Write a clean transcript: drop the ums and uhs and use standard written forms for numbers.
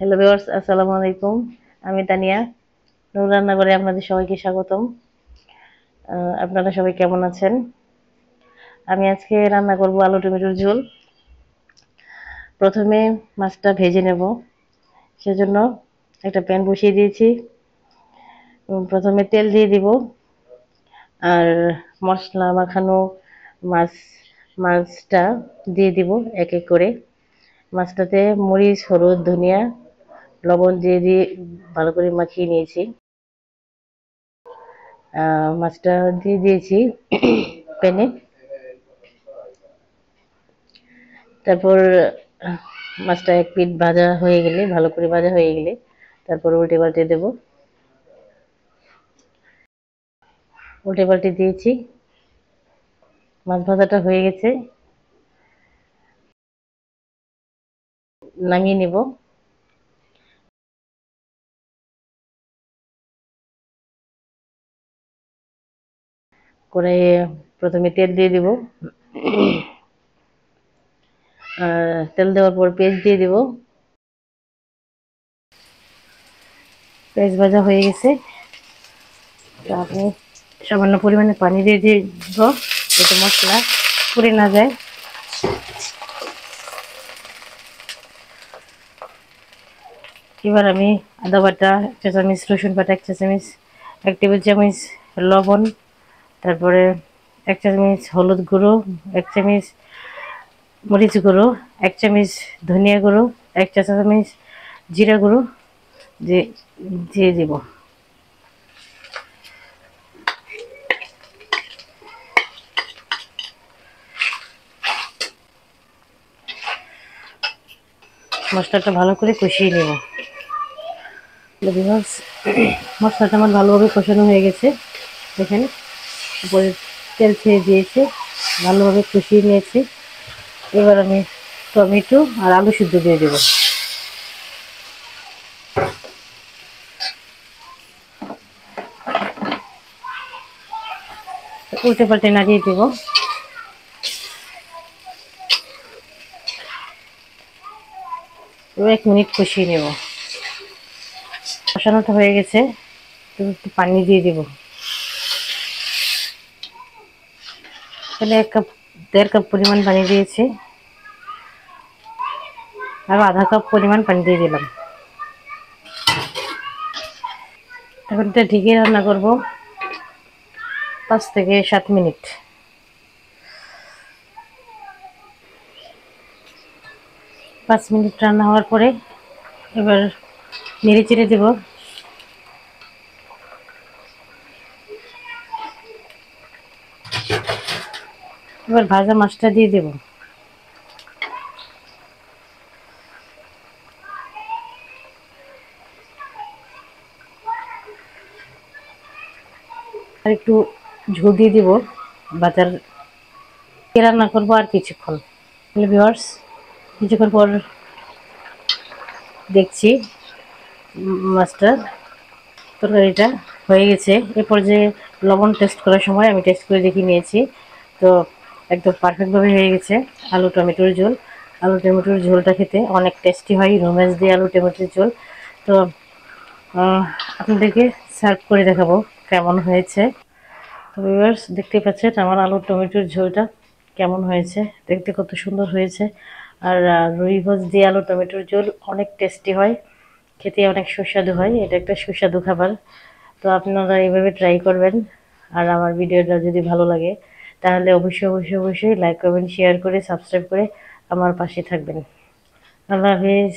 Hello viewers, আসসালামু আলাইকুম। আমি তানিয়া। নূর রান্নাঘরে আপনাদের সবাইকে স্বাগতম। আপনারা সবাই কেমন আছেন? আমি আজকে রান্না করব আলু টমেটোর ঝোল। প্রথমে মাছটা ভেজে নেব। সেজন্য একটা প্যান বসিয়ে দিয়েছি। প্রথমে তেল দিয়ে দিব আর মশলা মাখানো মাছ মাছটা দিয়ে দিব এক এক করে। মাছটাতে মরিচ, হলুদ, ধনিয়া, লবণ দিয়ে ভালো করে মাখিয়ে নিয়েছি। মাছটা দিয়ে দিয়েছি প্যানে। তারপর মাছটা এক পিঠ ভাজা হয়ে গেলে, ভালো করে ভাজা হয়ে গেলে তারপর উল্টে পাল্টে দেব। উল্টে পাল্টে দিয়েছি, মাছ ভাজাটা হয়ে গেছে, নামিয়ে নেব। কড়াইয়ে প্রথমে তেল দিয়ে দিব। তেল দেওয়ার পর পেঁয়াজ দিয়ে দিব। পেঁয়াজ ভাজা হয়ে গেছে, আপনি সামান্য পরিমাণে পানি দিয়ে দিব যাতে মশলা পুড়ে না যায়। এবার আমি আদা বাটা 1 চা চামচ, রসুন বাটা 1 চা চামচ, 1 টেবিল চামচ লবণ, তারপরে 1 চা চামচ হলুদ গুঁড়ো, 1 চামচ মরিচ গুঁড়ো, 1 চামচ ধনিয়া গুঁড়ো, 1 চা চামচ জিরা গুঁড়ো দিয়ে দিব। মশলাটা ভালো করে কষিয়ে নেব। মশলাটা আমার ভালোভাবে কষানো হয়ে গেছে। দেখেন উপরে তেল ছেড়ে দিয়েছে, ভালোভাবে কষিয়ে নিয়েছি। এবার আমি টমেটো আর আলু সিদ্ধ দিয়ে দেব। উল্টে পাল্টে নাড়িয়ে দেব। 1 মিনিট কষিয়ে নেব। কষানোটা হয়ে গেছে, একটু পানি দিয়ে দেব। তাহলে 1 কাপ 1.5 কাপ পরিমাণ পানি দিয়েছি, আর আধা কাপ পরিমাণ পানি দিয়ে দিলাম। এখন এটা ঢেকে রান্না করব 5 থেকে 7 মিনিট। 5 মিনিট রান্না হওয়ার পরে এবার নেড়ে চেড়ে দেব। এবার ভাজা মাছটা দিয়ে দেব। আর একটু ঝোল দিয়ে দিব। বাজার রান্না করবো আর কিছুক্ষণ। ভিউয়ার্স, কিছুক্ষণ পর দেখছি মাছটা তরকারিটা হয়ে গেছে। এরপর যে লবণ টেস্ট করার সময় আমি টেস্ট করে দেখে নিয়েছি, তো একদম পারফেক্টভাবে হয়ে গেছে আলু টমেটোর ঝোল। আলু টমেটোর ঝোলটা খেতে অনেক টেস্টি হয়, রোমেন্স দিয়ে আলু টমেটোর ঝোল। তো আপনাদেরকে সার্ভ করে দেখাবো কেমন হয়েছে। তো ভিউয়ার্স, দেখতে পাচ্ছেন আমার আলু টমেটোর ঝোলটা কেমন হয়েছে, দেখতে কত সুন্দর হয়েছে। আর রুই মাছ দিয়ে আলু টমেটোর ঝোল অনেক টেস্টি হয়, খেতে অনেক সুস্বাদু হয়। এটা একটা সুস্বাদু খাবার। তো আপনারা এইভাবে ট্রাই করবেন। আর আমার ভিডিওটা যদি ভালো লাগে তাহলে অবশ্যই লাইক করবেন, শেয়ার করে সাবস্ক্রাইব করে আমার পাশে থাকবেন। আল্লাহ হাফেজ।